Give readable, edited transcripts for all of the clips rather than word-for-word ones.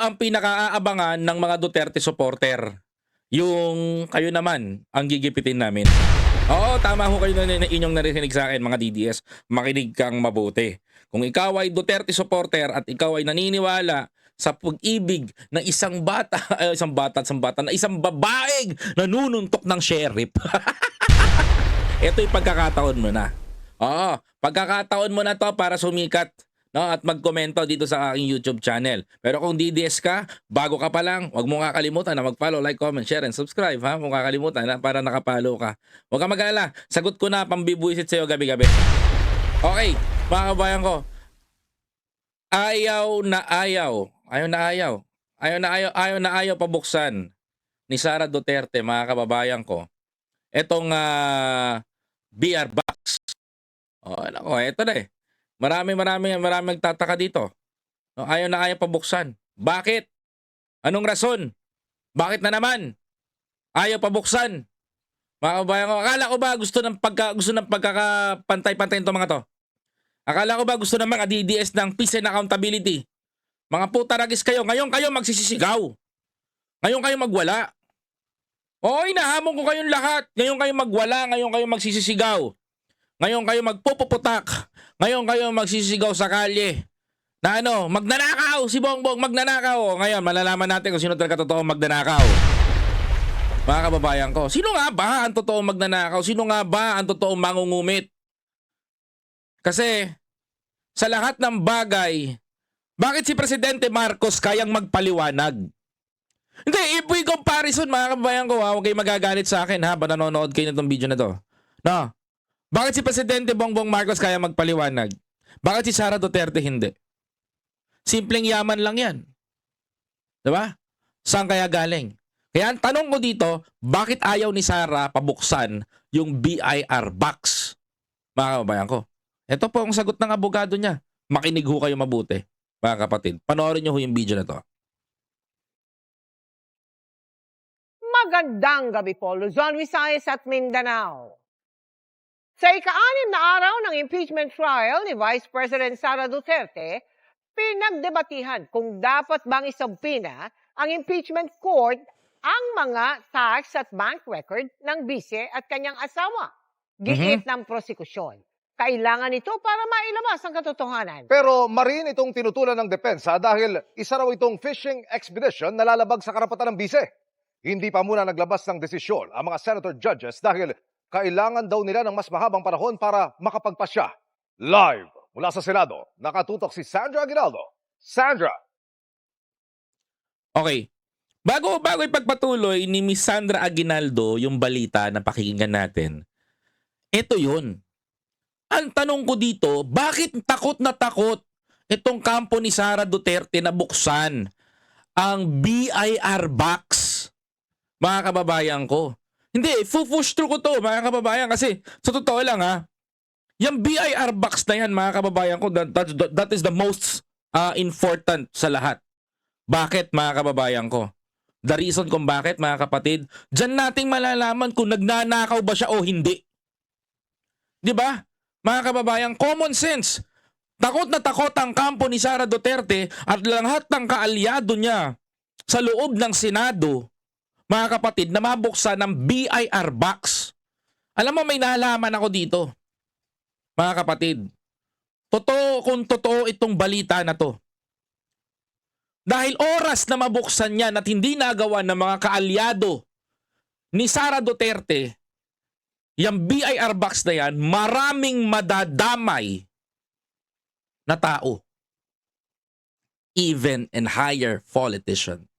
ang pinakaaabangan ng mga Duterte supporter. Yung kayo naman ang gigipitin namin. Oo, tama ho kayo na inyong narinig sa akin mga DDS. Makinig kang mabuti. Kung ikaw ay Duterte supporter at ikaw ay naniniwala sa pag-ibig ng isang bata, na isang babaeng nanununtok ng sheriff. Ito yung pagkakataon mo na. Oo, pagkakataon mo na to para sumikat, no, at magkomento dito sa aking YouTube channel. Pero kung DDS ka, bago ka pa lang, huwag mo kakalimutan na mag-follow, like, comment, share, and subscribe, ha? Huwag kakalimutan na para nakapalo ka. Huwag ka mag-alala, sagot ko na pambibuisit sa'yo gabi-gabi. Okay, mga kabayan ko, ayaw na ayaw pabuksan ni Sara Duterte, mga kababayan ko, etong BR box. Oh, nako, eto na eh. Marami magtataka dito. No, ayaw na ayaw pabuksan. Bakit? Anong rason? Bakit na naman? Ayaw pabuksan. Mga kabayan ko, akala ko ba gusto ng pagkakapantay-pantay itong mga to? Akala ko ba gusto ng mga DDS ng peace and accountability? Mga putaragis kayo, ngayon kayo magsisisigaw. Ngayon kayo magwala. Oo, inahamon ko kayong lahat. Ngayon kayo magwala, ngayon kayo magsisisigaw. Ngayon kayo magpupuputak. Ngayon kayo magsisigaw sa kalye. Na ano, magnanakaw si Bongbong, magnanakaw. Ngayon, malalaman natin kung sino talaga totoong magnanakaw. Mga kababayan ko, sino nga ba ang totoong magnanakaw? Sino nga ba ang totoong mangungumit? Kasi, sa lahat ng bagay, bakit si Presidente Marcos kayang magpaliwanag? Hindi, if we comparison, mga kababayan ko, huwag kayo magagalit sa akin, ha, ba nanonood kayo nitong video na to. No? Bakit si Presidente Bongbong Marcos kaya magpaliwanag? Bakit si Sara Duterte hindi? Simpleng yaman lang yan. Diba? Saan kaya galing? Kaya ang tanong ko dito, bakit ayaw ni Sara pabuksan yung BIR box? Mga kababayan ko. Ito po ang sagot ng abogado niya. Makinig ho kayo mabuti, mga kapatid. Panoorin niyo ho yung video na to. Magandang gabi po, Luzon, Visayas at Mindanao. Sa ika-6 na araw ng impeachment trial ni Vice President Sara Duterte, pinagdebatihan kung dapat bang isampina ang impeachment court ang mga tax at bank record ng bise at kanyang asawa. Giit ng prosekusyon. Kailangan ito para mailabas ang katotohanan. Pero marin itong tinutulan ng depensa dahil isa raw itong fishing expedition na lalabag sa karapatan ng bise. Hindi pa muna naglabas ng desisyon ang mga senator judges dahil kailangan daw nila ng mas mahabang panahon para makapagpasya. Live mula sa Senado, nakatutok si Sandra Aguinaldo. Sandra! Okay. Bago ipagpatuloy ni Miss Sandra Aguinaldo yung balita na pakikinggan natin, ito yun. Ang tanong ko dito, bakit takot na takot itong kampo ni Sara Duterte na buksan ang BIR box? Mga kababayan ko. Hindi, push through ko to, mga kababayan, kasi sa totoo lang ha, yung BIR box na yan, mga kababayan ko, that is the most important sa lahat. Bakit, mga kababayan ko? The reason kung bakit, mga kapatid, dyan nating malalaman kung nagnanakaw ba siya o hindi. Di ba? Mga kababayan, common sense. Takot na takot ang kampo ni Sara Duterte at lahat ng kaalyado niya sa loob ng Senado, mga kapatid, na mabuksan ng BIR box. Alam mo, may nalaman ako dito, mga kapatid. Kung totoo itong balita na to. Dahil oras na mabuksan yan at hindi nagawa ng mga kaalyado ni Sara Duterte, yung BIR box na yan, maraming madadamay na tao. Even and higher politician.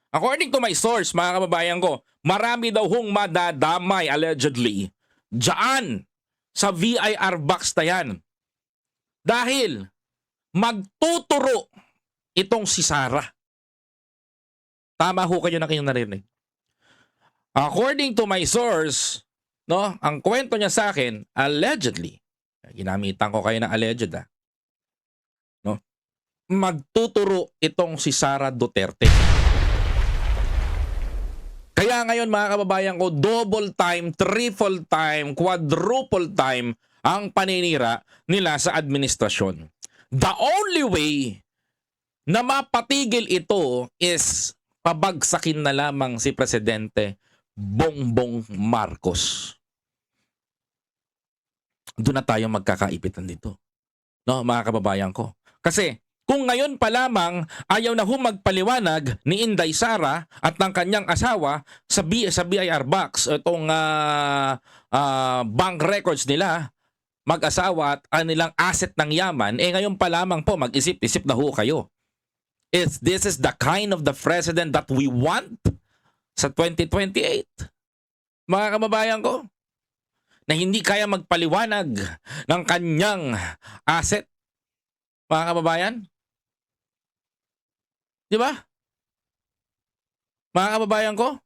According to my source, mga kababayan ko, marami daw hong madadamay allegedly dyan sa BIR box na yan. Dahil magtuturo itong si Sara. Tama ho kayo na kayong narinig. According to my source, no, ang kwento niya sa akin, allegedly, ginamitan ko kayo ng alleged no, magtuturo itong si Sara Duterte. Kaya ngayon, mga kababayan ko, double time, triple time, quadruple time ang paninira nila sa administrasyon. The only way na mapatigil ito is pabagsakin na lamang si Presidente Bongbong Marcos. Doon na tayo magkakaipitan dito. No, mga kababayan ko. Kasi kung ngayon pa lamang ayaw na humagpaliwanag ni Inday Sara at ng kanyang asawa sa BIR box, itong bank records nila, mag-asawa at kanilang asset ng yaman, ngayon pa lamang po mag-isip-isip na ho kayo. This is the kind of the president that we want sa 2028. Mga kababayan ko, na hindi kaya magpaliwanag ng kanyang asset. Mga kababayan? Di ba? Mga kababayan ko?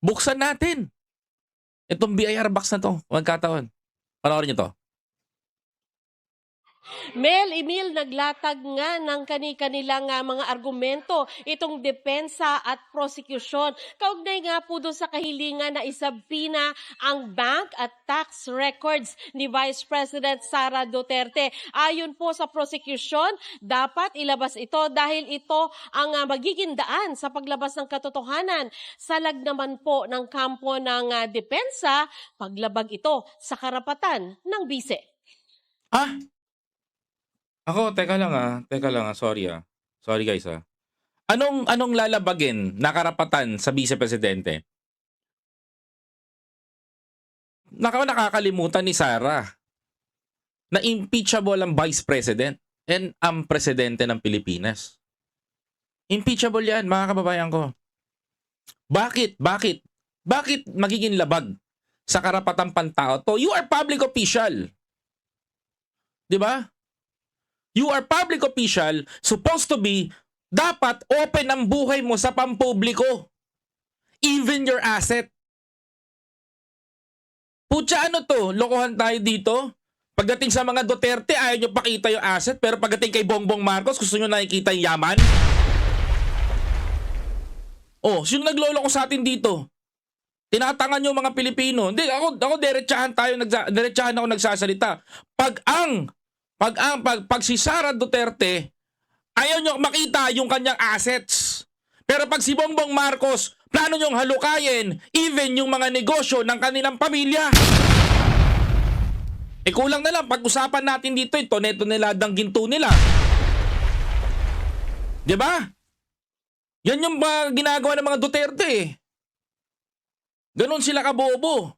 Buksan natin itong BIR box na to. Magkataon. Panoorin nyo to. Mel, Emil, naglatag nga ng kanilang mga argumento itong depensa at prosecution. Kaugnay nga po doon sa kahilingan na isabina ang bank at tax records ni Vice President Sara Duterte. Ayon po sa prosecution, dapat ilabas ito dahil ito ang magiging daan sa paglabas ng katotohanan. Salag naman po ng kampo ng depensa, paglabag ito sa karapatan ng bise. Ako, teka lang, sorry Sorry guys Anong lalabagin na karapatan sa Vice Presidente? Nakakalimutan ni Sara na impeachable ang Vice President and ang Presidente ng Pilipinas. Impeachable yan, mga kababayan ko. Bakit? Bakit magiging labag sa karapatang pantao to? You are public official. Di ba? You are public official, supposed to be, dapat open ang buhay mo sa pampubliko. Even your asset. Putya, ano to? Lokohan tayo dito? Pagdating sa mga Duterte, ayaw nyo pakita yung asset, pero pagdating kay Bongbong Marcos, gusto nyo nakikita yung yaman? Oh, sino nagloloko sa atin dito? Tinatangan nyo mga Pilipino. Hindi, ako diretsahan ako nagsasalita. Pag si Sara Duterte, ayaw nyo makita yung kanyang assets. Pero pag si Bongbong Marcos, plano nyong halukayin even yung mga negosyo ng kanilang pamilya. Kulang na lang, pag-usapan natin dito ito, neto niladang ginto nila. Diba? Yan yung ginagawa ng mga Duterte. Ganon sila kabobo.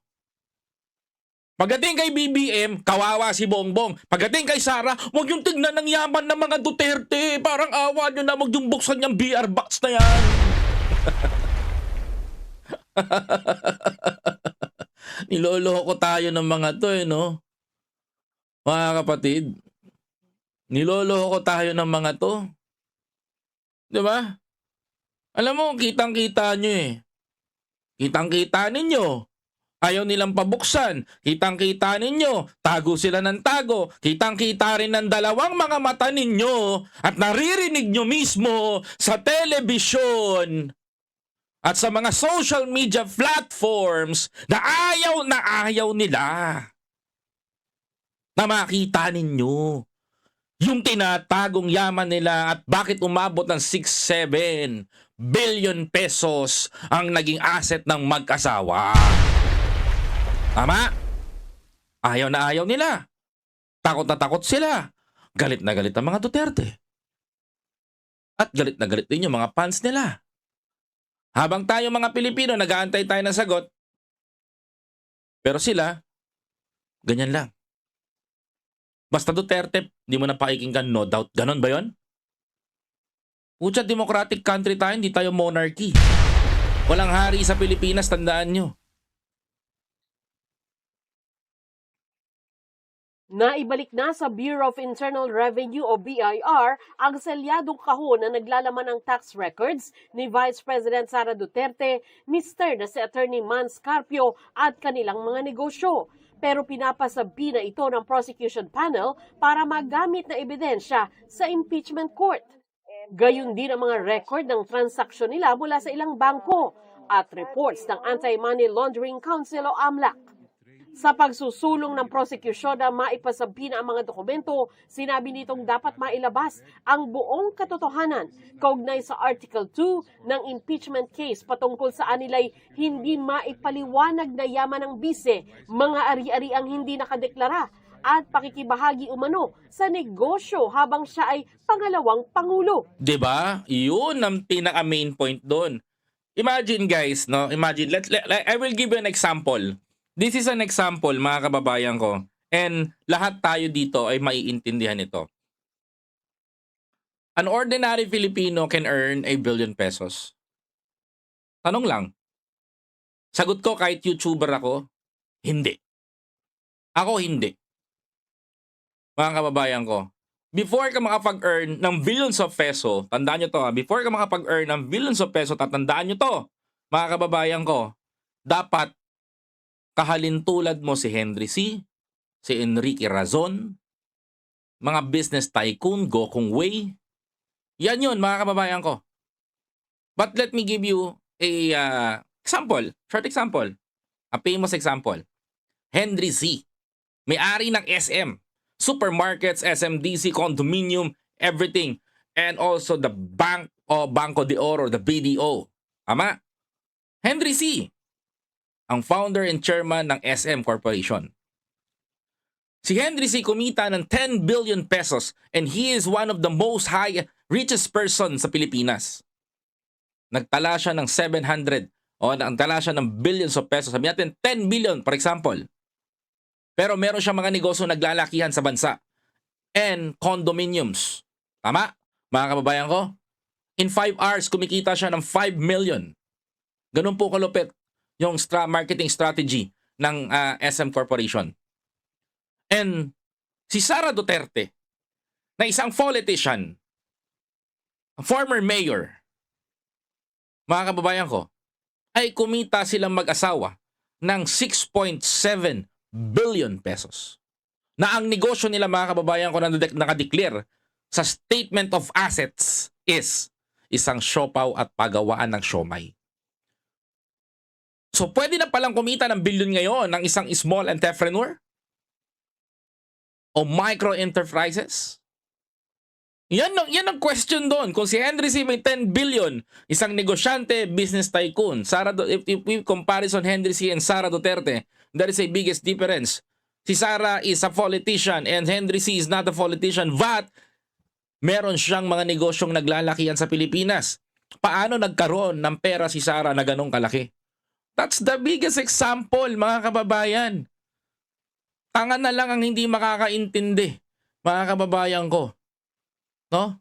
Pagdating kay BBM, kawawa si Bongbong. Pagdating kay Sara, huwag yung tignan ng yaman ng mga Duterte. Parang awa nyo na, huwag yung buksan yung BR box na yan. Niloloko tayo ng mga to no? Mga kapatid. Niloloko tayo ng mga to. Diba? Alam mo, kitang-kita nyo Kitang-kita ninyo. Ayaw nilang pabuksan. Kitang-kita ninyo. Tago sila ng tago. Kitang-kita rin ng dalawang mga mata ninyo at naririnig nyo mismo sa telebisyon at sa mga social media platforms na ayaw nila na makita ninyo yung tinatagong yaman nila at bakit umabot ng 6-7 billion pesos ang naging asset ng mag-asawa. Tama? Ayaw na ayaw nila. Takot na takot sila. Galit na galit ang mga Duterte. At galit na galit din yung mga fans nila. Habang tayo mga Pilipino, nag-aantay tayo ng sagot. Pero sila, ganyan lang. Basta Duterte, hindi mo na pakikinggan, no doubt. Ganon ba yun? Pucha, democratic country tayo, hindi tayo monarchy. Walang hari sa Pilipinas, tandaan nyo. Naibalik na sa Bureau of Internal Revenue o BIR ang selyadong kahon na naglalaman ng tax records ni Vice President Sara Duterte, Mr. na si Attorney Mans Carpio at kanilang mga negosyo. Pero pinapasabi na ito ng prosecution panel para magamit na ebidensya sa impeachment court. Gayun din ang mga record ng transaksyon nila mula sa ilang bangko at reports ng Anti-Money Laundering Council o AMLAC. Sa pagsusulong ng prosekusyon na maipasabi na ang mga dokumento, sinabi nitong dapat mailabas ang buong katotohanan kaugnay sa Article 2 ng impeachment case patungkol sa anilay hindi maipaliwanag na yaman ng bise, mga ari-ari ang hindi nakadeklara at pakikibahagi umano sa negosyo habang siya ay pangalawang pangulo. 'Di ba? 'Yun ang pinaka main point doon. Imagine guys, no? Imagine, I will give you an example. This is an example, mga kababayan ko. And lahat tayo dito ay maiintindihan ito. An ordinary Filipino can earn 1 billion pesos. Tanong lang. Sagot ko kahit YouTuber ako, hindi. Ako hindi. Mga kababayan ko. Before ka makapag-earn ng billions of peso, tandaan nyo to ha, before ka makapag-earn ng billions of peso, tatandaan nyo to, mga kababayan ko, dapat kahalintulad mo si Henry C., si Enrique Razon, mga business tycoon, Gokong Wei. Yan yun, mga kababayan ko. But let me give you a example, short example, a famous example. Henry C., may-ari ng SM, supermarkets, SMDC, condominium, everything. And also the bank o Banco de Oro, the BDO. Tama? Henry C., ang founder and chairman ng SM Corporation. Si Henry C. kumita ng 10 billion pesos and he is one of the most richest person sa Pilipinas. Nagtala siya ng 700 o nagtala siya ng billions of pesos. Sabi natin 10 billion, for example. Pero meron siyang mga negosyo naglalakihan sa bansa. And condominiums. Tama? Mga kababayan ko? In 5 hours, kumikita siya ng 5 million. Ganun po kalupit yung marketing strategy ng SM Corporation. And si Sara Duterte, na isang politician, former mayor, mga kababayan ko, ay kumita silang mag-asawa ng 6.7 billion pesos. Na ang negosyo nila, mga kababayan ko, na nakadeclare sa statement of assets is isang siopaw at pagawaan ng siomay. So pwede na palang kumita ng billion ngayon ng isang small entrepreneur o micro enterprises. Yan ang question doon. Kung si Henry C. may 10 billion, isang negosyante, business tycoon, if we comparison Henry C. and Sara Duterte, there is a biggest difference. Si Sara is a politician and Henry C. is not a politician, but meron siyang mga negosyong naglalakihan sa Pilipinas. Paano nagkaroon ng pera si Sara na ganong kalaki? That's the biggest example, mga kababayan. Tanga na lang ang hindi makakaintindi, mga kababayan ko. No?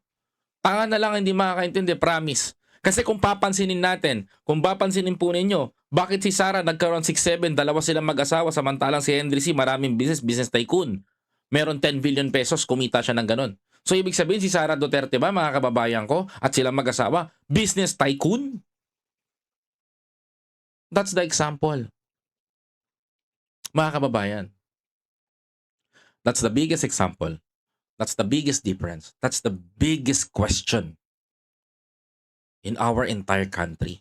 Tanga na lang hindi makakaintindi, promise. Kasi kung papansinin natin, kung papansinin po ninyo, bakit si Sara nagkaroon 6-7, dalawa silang mag-asawa, samantalang si Henry C. maraming business tycoon. Meron 10 billion pesos, kumita siya ng ganun. So ibig sabihin si Sara Duterte ba, mga kababayan ko, at silang mag-asawa, business tycoon? That's the example. Mga kababayan. That's the biggest example. That's the biggest difference. That's the biggest question in our entire country.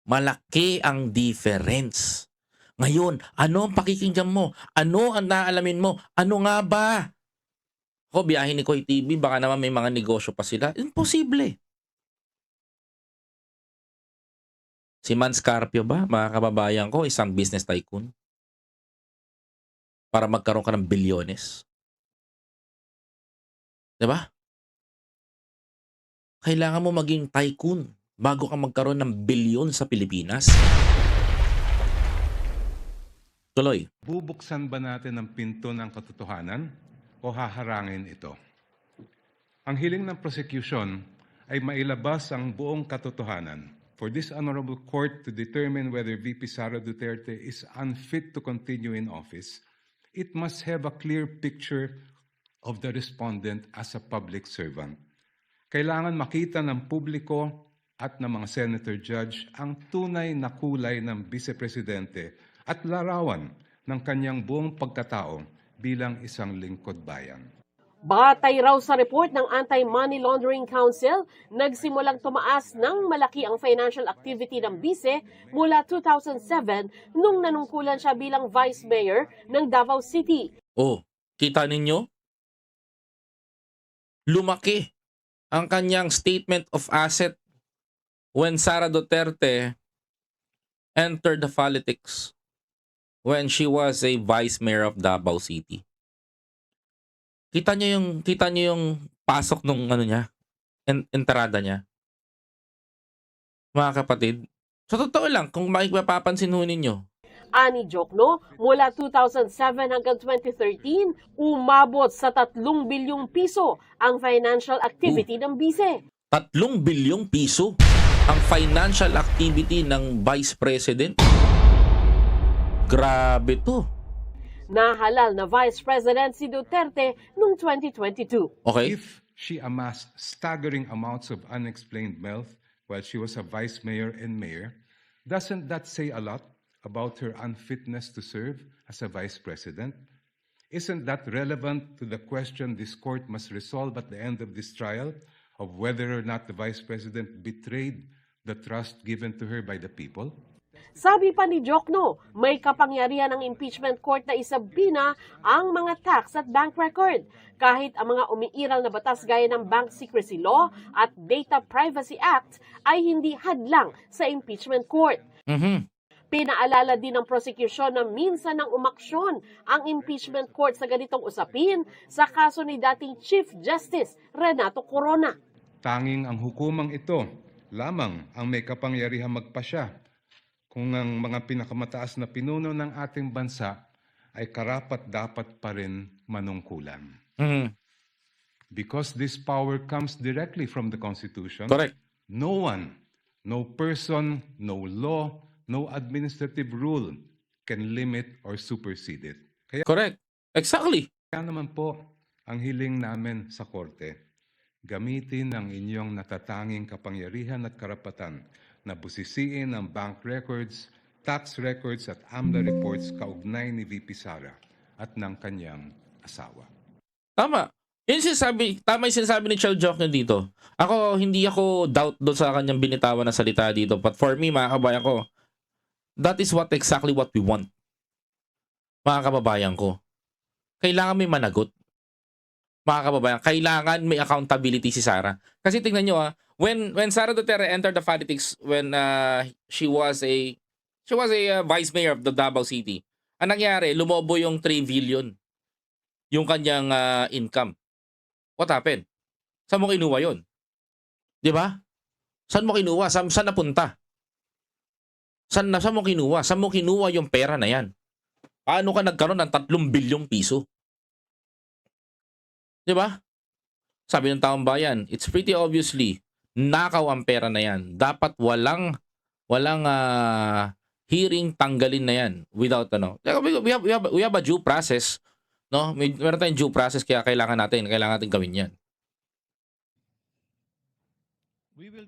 Malaki ang difference. Ngayon, ano ang pakikinggan mo? Ano ang naalamin mo? Ano nga ba? Ako, biyahe ni Koy TV, baka naman may mga negosyo pa sila. Imposible. Si Man Scarpio ba, mga kababayan ko, isang business tycoon? Para magkaroon ka ng bilyones? Diba? Kailangan mo maging tycoon bago ka magkaroon ng bilyon sa Pilipinas. Tuloy. Bubuksan ba natin ang pinto ng katotohanan o haharangin ito? Ang hiling ng prosecution ay mailabas ang buong katotohanan for this honorable court to determine whether VP Sara Duterte is unfit to continue in office. It must have a clear picture of the respondent as a public servant. Kailangan makita ng publiko at ng mga senator judge ang tunay na kulay ng vice-presidente at larawan ng kanyang buong pagkatao bilang isang lingkod bayan. Batay raw sa report ng Anti-Money Laundering Council, nagsimulang tumaas ng malaki ang financial activity ng bise mula 2007 nung nanungkulan siya bilang Vice Mayor ng Davao City. Oh, kita ninyo? Lumaki ang kanyang statement of asset when Sara Duterte entered the politics when she was a Vice Mayor of Davao City. Kita niyo yung pasok nung ano niya, entrada niya. Mga kapatid, sa totoo lang, kung mapapansin ho ninyo, Ani Jokno, mula 2007 hanggang 2013, umabot sa 3 bilyong piso ang financial activity ng bise. 3 bilyong piso ang financial activity ng Vice President. Grabe to. Nahalal na Vice President si Duterte noong 2022. Okay? If she amassed staggering amounts of unexplained wealth while she was a vice mayor and mayor, doesn't that say a lot about her unfitness to serve as a vice president? Isn't that relevant to the question this court must resolve at the end of this trial of whether or not the vice president betrayed the trust given to her by the people? Sabi pa ni Jokno, may kapangyarihan ng impeachment court na isabina ang mga tax at bank record. Kahit ang mga umiiral na batas gaya ng Bank Secrecy Law at Data Privacy Act ay hindi hadlang sa impeachment court. Pinaalala din ng prosecution na minsan nang umaksyon ang impeachment court sa ganitong usapin sa kaso ni dating Chief Justice Renato Corona. Tanging ang hukumang ito lamang ang may kapangyarihang magpasya kung ang mga pinakamataas na pinuno ng ating bansa ay karapat-dapat pa rin manungkulan. Because this power comes directly from the Constitution, Correct. no one, no person, no law, no administrative rule can limit or supersede it. Correct. Exactly. Kaya naman po ang hiling namin sa korte, gamitin ang inyong natatanging kapangyarihan at karapatan na busisiin ang bank records, tax records at AMLA reports kaugnay ni VP Sara at ng kanyang asawa. Tama. Tama yung sinasabi ni Chel Jokno dito. Hindi ako doubt doon sa kanyang binitawan na salita dito. But for me, mga kabayan ko, that is exactly what we want. Mga kababayan ko. Kailangan may managot. Mga kababayan, kailangan may accountability si Sara. Kasi tingnan nyo when Sara Duterte entered the politics when she was a vice mayor of the Davao City, ang nangyari, lumobo yung 3 billion yung kanyang income. What happened? Saan mo kinuha yun? Di ba? Saan mo kinuha? Saan napunta? Saan mo kinuha? Saan mo kinuha yung pera na yan? Paano ka nagkaroon ng 3 bilyong piso? Di ba? Sabi ng taong bayan, it's pretty obviously nakaw ang pera na yan. Dapat walang hearing, tanggalin na yan without we have a due process, no? Meron tayong due process kaya kailangan natin gawin yan.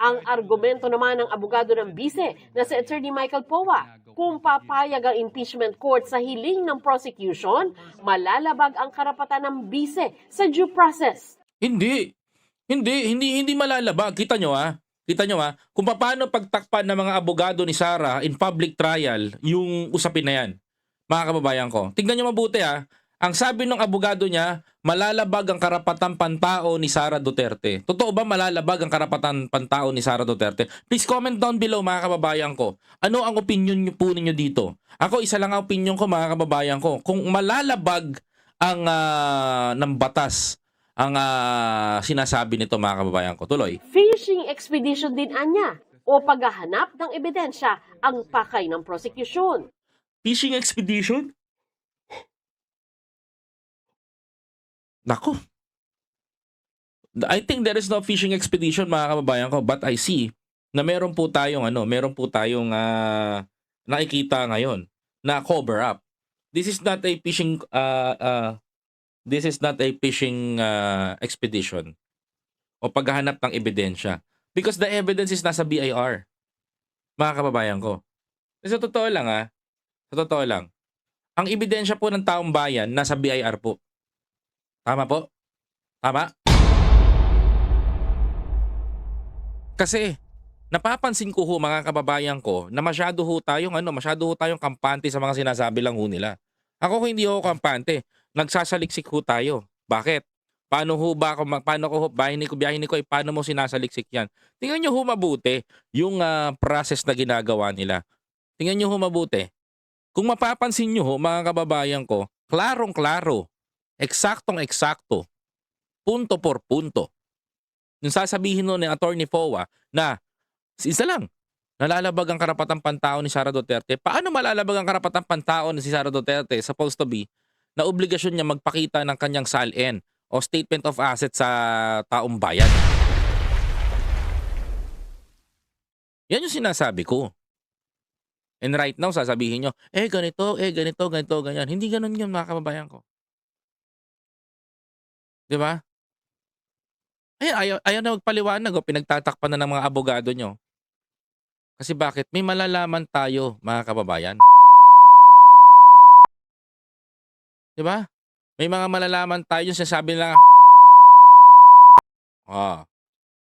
Ang argumento naman ng abogado ng bise na si Attorney Michael Poa, kung papayag ang impeachment court sa hiling ng prosecution, malalabag ang karapatan ng bise sa due process. Hindi malalabag. Kita nyo kung paano pagtakpan ng mga abogado ni Sara in public trial yung usapin na yan. Mga kababayan ko, tignan nyo mabuti Ang sabi ng abogado niya, malalabag ang karapatang pantao ni Sara Duterte. Totoo ba malalabag ang karapatang pantao ni Sara Duterte? Please comment down below mga kababayan ko. Ano ang opinion niyo po ninyo dito? Ako, isa lang ang opinion ko mga kababayan ko. Kung malalabag ang ng batas ang sinasabi nito mga kababayan ko. Tuloy. Fishing expedition din anya o paghahanap ng ebidensya ang pakay ng prosecution. Fishing expedition? Nako. I think there is no fishing expedition mga kababayan ko, but I see na meron po tayong nakikita ngayon na cover up. This is not a fishing expedition o paghahanap ng ebidensya because the evidence is nasa BIR. Mga kababayan ko. Sa totoo lang ang ebidensya po ng taong bayan nasa BIR po. Tama po? Tama? Kasi napapansin ko ho mga kababayan ko na masyado ho tayong kampante sa mga sinasabi lang ho nila. Ako hindi ho kampante. Nagsasaliksik ho tayo. Bakit? Paano ho ba ako, paano ko ho, biyahin ko, paano mo sinasaliksik yan? Tingnan nyo ho mabuti yung process na ginagawa nila. Tingnan nyo ho mabuti. Kung mapapansin nyo ho mga kababayan ko, klarong-klaro, eksaktong-eksakto, punto por punto. Yung sasabihin nun ni Attorney Fowa na isa lang, nalalabag ang karapatang pantao ni Sara Duterte. Paano malalabag ang karapatang pantao ni si Sara Duterte? Supposed to be na obligasyon niya magpakita ng kanyang SALN o Statement of Assets sa taong bayan. Yan yung sinasabi ko. And right now, sasabihin nyo, ganito, ganyan. Hindi ganun yun mga kababayan ko. Di ba? Ayaw na magpaliwanag o pinagtatakpan na ng mga abogado nyo. Kasi bakit? May malalaman tayo, mga kababayan. Di ba? May mga malalaman tayo yung sinasabi lang,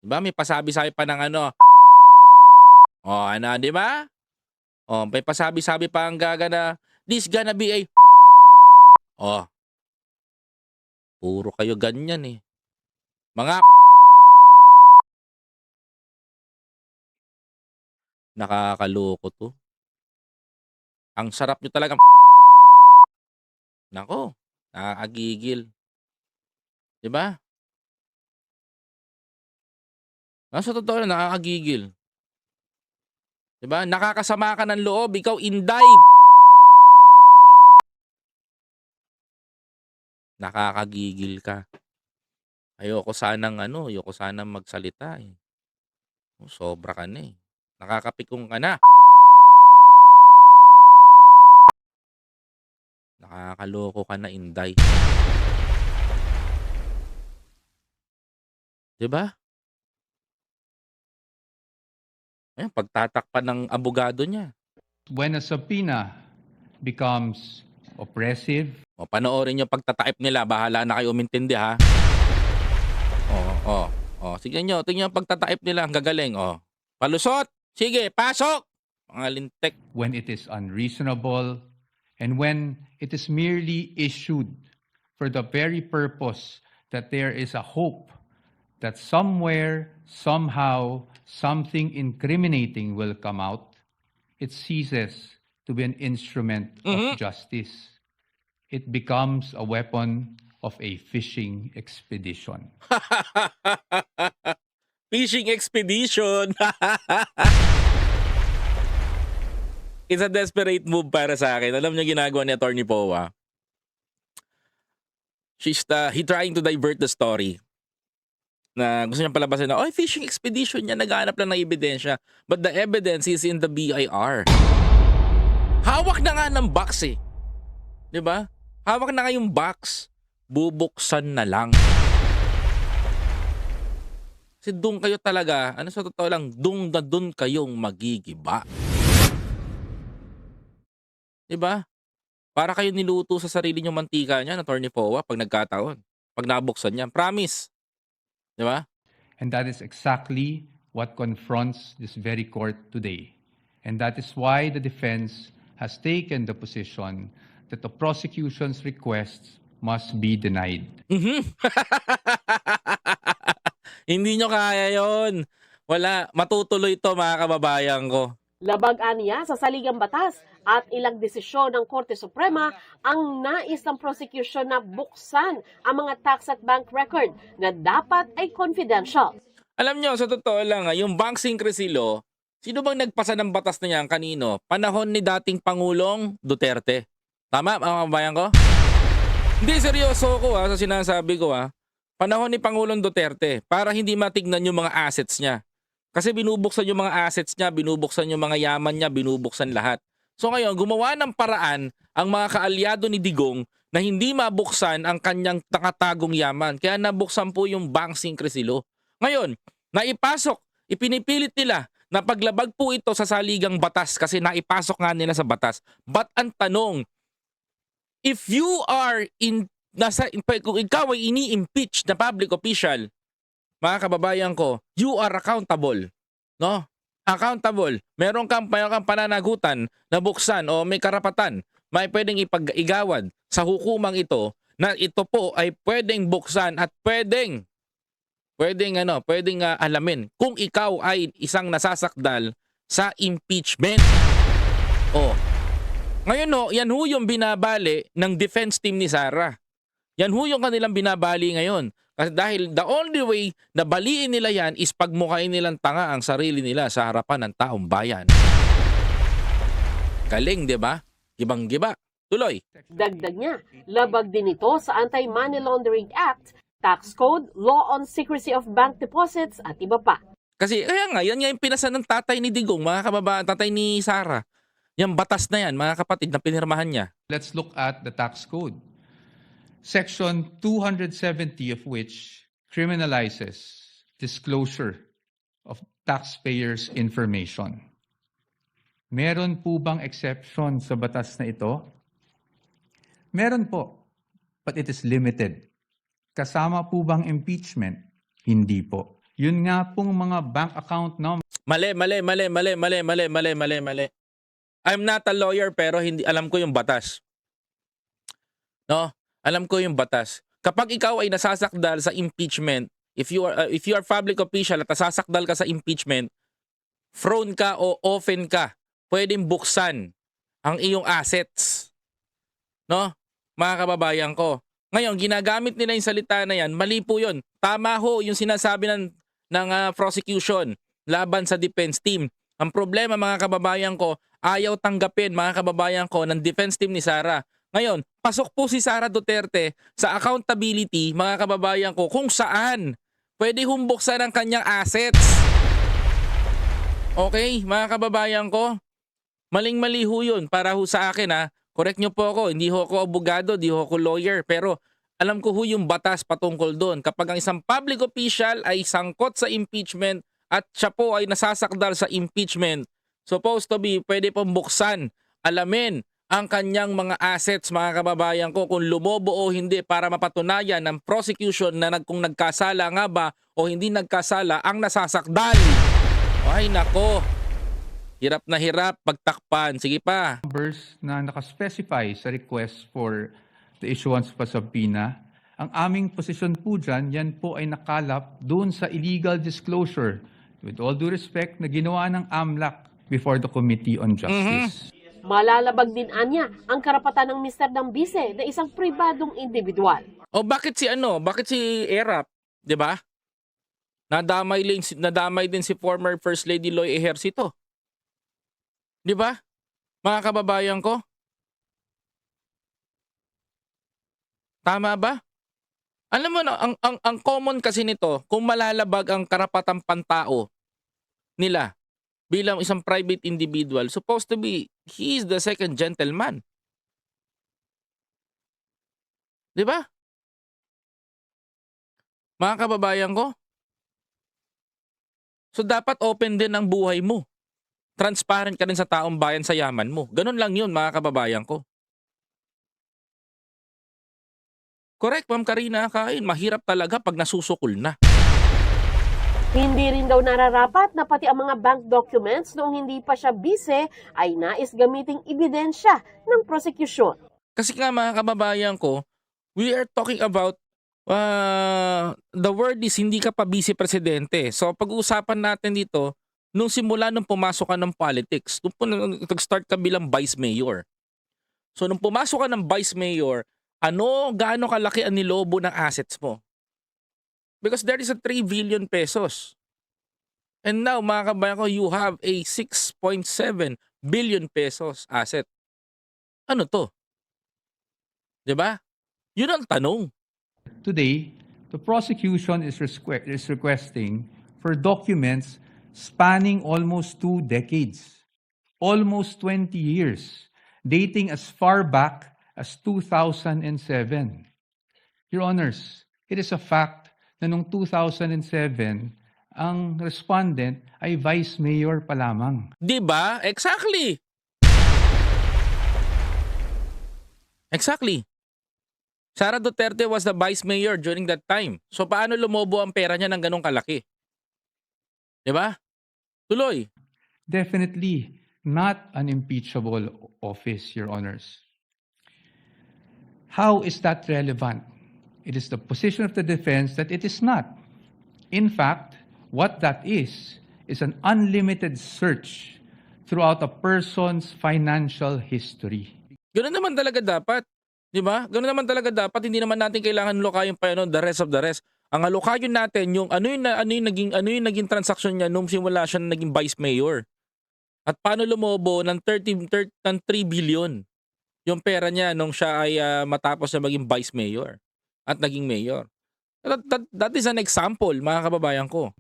di ba? May pasabi-sabi pa ng ano, di ba? May pasabi-sabi pa ang gaga na, this gonna be a, puro kayo ganyan eh. Mga nakakaloko to. Ang sarap nyo talaga. Nako, nakakagigil. Diba? Sa totoo lang, nakakagigil. Diba? Nakakasama ka ng loob, ikaw inday. Nakakagigil ka. Ayoko sanang magsalita eh. Sobra ka na eh. Nakakapikong ka na. Nakakaloko ka na, inday. Diba? Ayan, pagtatakpan ng abogado niya. When a subpoena becomes oppressive, Panoorin niyo pagtataip nila. Bahala na kayo umintindi ha. Tingnan niyo pagtataip nila. Ang gagaling. Palusot. Sige, pasok. Mga lintek. when it is unreasonable, and when it is merely issued for the very purpose that there is a hope that somewhere, somehow, something incriminating will come out, it ceases to be an instrument of justice. It becomes a weapon of a fishing expedition. Fishing expedition. It's a desperate move para sa akin. Alam niyo ginagawa ni Attorney Powa. He trying to divert the story. Na gusto niyang palabasin na, fishing expedition niya, naghahanap lang ng ebidensya. But the evidence is in the BIR. Hawak na nga ng box eh. Diba? Hawak na nga yung box. Bubuksan na lang. Kasi doon kayo talaga, sa totoo lang, doon kayong magigiba. Diba? Para kayo niluto sa sarili nyong mantika niya, Attorney Powa, pag nagkataon. Pag nabuksan niya. Promise. Diba? And that is exactly what confronts this very court today. And that is why the defense has taken the position that the prosecution's requests must be denied. Hindi nyo kaya yon. Wala. Matutuloy to mga kababayan ko. Labag-an niya sa saligang batas at ilang desisyon ng Korte Suprema ang nais ng prosecution na buksan ang mga tax at bank record na dapat ay confidential. Alam nyo, sa totoo lang, yung Bank Secrecy Law, sino bang nagpasa ng batas na yan kanino? Panahon ni dating Pangulong Duterte. Tama, mga kababayan ko? Hindi, seryoso ko sa sinasabi ko Panahon ni Pangulong Duterte para hindi matignan yung mga assets niya. Kasi binubuksan yung mga assets niya, binubuksan yung mga yaman niya, binubuksan lahat. So ngayon, gumawa ng paraan ang mga kaalyado ni Digong na hindi mabuksan ang kanyang nakatagong yaman. Kaya nabuksan po yung Bank Secrecy Law. Ngayon, naipasok, ipinipilit nila na paglabag po ito sa saligang batas kasi naipasok nga nila sa batas. But ang tanong, if you are kung ikaw ay ini-impeach na public official, mga kababayan ko, you are accountable. No? Accountable. Meron kang pananagutan na buksan o may karapatan, may pwedeng ipag-igawad sa hukumang ito na ito po ay pwedeng buksan at pwedeng alamin kung ikaw ay isang nasasakdal sa impeachment. Oh. Ngayon yan ho yung binabali ng defense team ni Sara. Yan ho yung kanilang binabali ngayon. Kasi dahil the only way na baliin nila yan is pagmukhain nilang tanga ang sarili nila sa harapan ng taong bayan. Galing, di ba? Gibang-giba. Tuloy. Dagdag niya, labag din ito sa Anti-Money Laundering Act, Tax Code, Law on Secrecy of Bank Deposits at iba pa. Kasi kaya nga, yan yung pinasa ng tatay ni Digong, mga kababayan, tatay ni Sara. Yung batas na yan, mga kapatid, na pinirmahan niya. Let's look at the tax code. Section 270 of which criminalizes disclosure of taxpayers' information. Meron po bang exception sa batas na ito? Meron po, but it is limited. Kasama po bang impeachment? Hindi po. Yun nga pong mga bank account number. Mali. I'm not a lawyer pero hindi alam ko yung batas. No? Alam ko yung batas. Kapag ikaw ay nasasakdal sa impeachment, if you are public official at nasasakdal ka sa impeachment, thrown ka o offen ka, pwedeng buksan ang iyong assets. No? Mga kababayan ko. Ngayon, ginagamit nila yung salita na yan, mali po yun. Tama ho yung sinasabi ng prosecution laban sa defense team. Ang problema, mga kababayan ko, ayaw tanggapin, mga kababayan ko, ng defense team ni Sara. Ngayon, pasok po si Sara Duterte sa accountability, mga kababayan ko, kung saan pwede humbuksan ang kanyang assets. Okay, mga kababayan ko, maling-mali ho yun para ho sa akin ha. Correct nyo po ako, hindi ho ako abogado, hindi ho ako lawyer, pero alam ko ho yung batas patungkol doon. Kapag ang isang public official ay sangkot sa impeachment at siya po ay nasasakdal sa impeachment, supposed to be pwede pong buksan, alamin ang kanyang mga assets, mga kababayan ko, kung lumobo o hindi para mapatunayan ng prosecution na kung nagkasala nga ba o hindi nagkasala ang nasasakdal. Ay nako, hirap na hirap pagtakpan. Sige pa. Numbers na nakaspecify sa request for the issuance of a subpoena. Ang aming posisyon po dyan, yan po ay nakalap doon sa illegal disclosure, with all due respect, na ginawa ng AMLAC before the Committee on Justice. Malalabag din anya ang karapatan ng Mr. Dambise na isang pribadong individual. O bakit si Erap, 'di ba? Nadamay din si former First Lady Loy Ejercito. 'Di ba? Mga kababayan ko? Tama ba? Alam mo na, ang common kasi nito, kung malalabag ang karapatang pantao nila bilang isang private individual, supposed to be, he is the second gentleman. 'Di ba? Mga kababayan ko? So dapat open din ang buhay mo. Transparent ka rin sa taong bayan sa yaman mo. Ganun lang yun, mga kababayan ko. Correct, Ma'am Karina, kain. Mahirap talaga pag nasusukol na. Hindi rin daw nararapat na pati ang mga bank documents noong hindi pa siya bise ay nais gamiting ebidensya ng prosecution. Kasi nga, mga kababayan ko, we are talking about the word is hindi ka pa vice-presidente. So pag-uusapan natin dito, nung simula nung pumasok ka ng politics, nung nag-start ka bilang vice mayor. So nung pumasok ka ng vice mayor, gaano kalaki ang nilobo ng assets mo? Because there is a 3 billion pesos. And now, mga kabayan ko, you have a 6.7 billion pesos asset. Ano to? 'Di ba? Yun ang tanong. Today, the prosecution is requesting for documents spanning almost 2 decades, almost 20 years, dating as far back as 2007. Your Honors, it is a fact na noong 2007, ang respondent ay vice mayor pa lamang. 'Di ba? Exactly. Sara Duterte was the vice mayor during that time. So paano lumobo ang pera niya ng ganong kalaki? 'Di ba? Tuloy. Definitely not an impeachable office, Your Honors. How is that relevant? It is the position of the defense that it is not. In fact, what that is an unlimited search throughout a person's financial history. Ganoon naman talaga dapat. 'Di ba? Ganoon naman talaga dapat. Hindi naman natin kailangan lokayon pa ano, the rest of the rest. Ang alokayon natin yung ano yung naging transaction niya nung simula siya na naging vice mayor. At paano lumobo ng 3 billion yung pera niya nung siya ay matapos na maging vice mayor at naging mayor. That is an example, mga kababayan ko.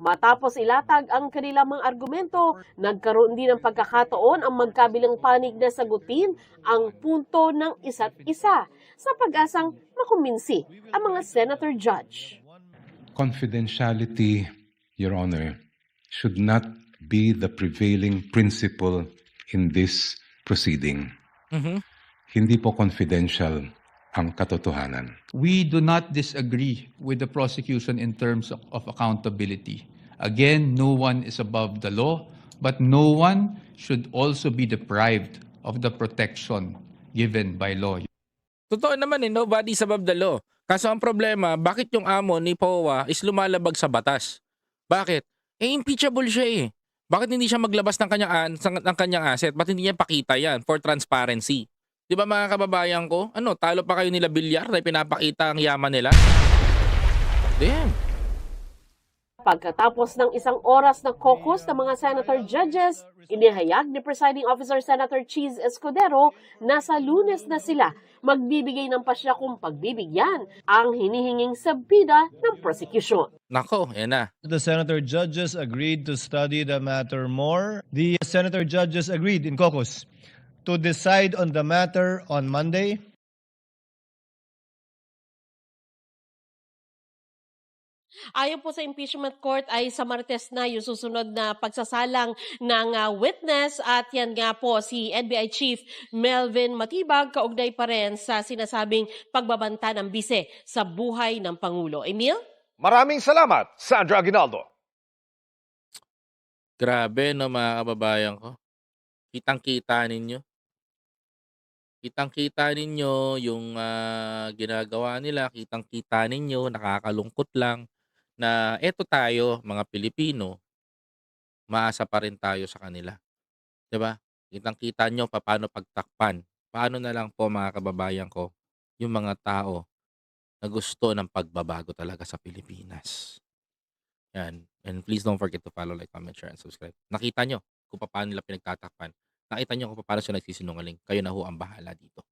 Matapos ilatag ang kanilang mga argumento, nagkaroon din ng pagkakataon ang magkabilang panig na sagutin ang punto ng isa't isa sa pag-asang makumbinsi ang mga senator judge. Confidentiality, Your Honor, should not be the prevailing principle in this proceeding. Mhm. Hindi po confidential ang katotohanan. We do not disagree with the prosecution in terms of accountability. Again, no one is above the law, but no one should also be deprived of the protection given by law. Totoo naman nobody's above the law. Kaso ang problema, bakit yung amo ni POA is lumalabag sa batas? Bakit? Impeachable siya eh. Bakit hindi siya maglabas ng kanyang asset? Bakit hindi niya pakita yan for transparency? Di ba mga kababayan ko? Ano, talo pa kayo nila bilyar na pinapakita ang yaman nila? Damn. Pagkatapos ng isang oras na caucus ng mga senator judges, inihayag ni Presiding Officer Senator Cheese Escudero na sa Lunes na sila magbibigay ng pasyakong pagbibigyan ang hinihinging sabida ng prosecution. Nako, yan na. The senator judges agreed to study the matter more. The senator judges agreed in caucus to decide on the matter on Monday. Ayon po sa impeachment court ay sa Martes na yung susunod na pagsasalang ng witness at yan nga po si NBI Chief Melvin Matibag kaugnay pa rin sa sinasabing pagbabanta ng bise sa buhay ng Pangulo. Emil? Maraming salamat, Sandra Aguinaldo. Grabe no mga kababayan ko. Kitang-kita ninyo. Kitang-kita ninyo yung ginagawa nila. Kitang-kita ninyo, nakakalungkot lang na eto tayo, mga Pilipino, maasa pa rin tayo sa kanila. 'Di ba? Kitang-kita nyo paano pagtakpan. Paano na lang po mga kababayan ko, yung mga tao na gusto ng pagbabago talaga sa Pilipinas. Yan. And please don't forget to follow, like, comment, share, and subscribe. Nakita nyo kung paano nila pinagtatakpan. Nakita nyo kung paano siya nagsisinungaling. Kayo na ho ang bahala dito.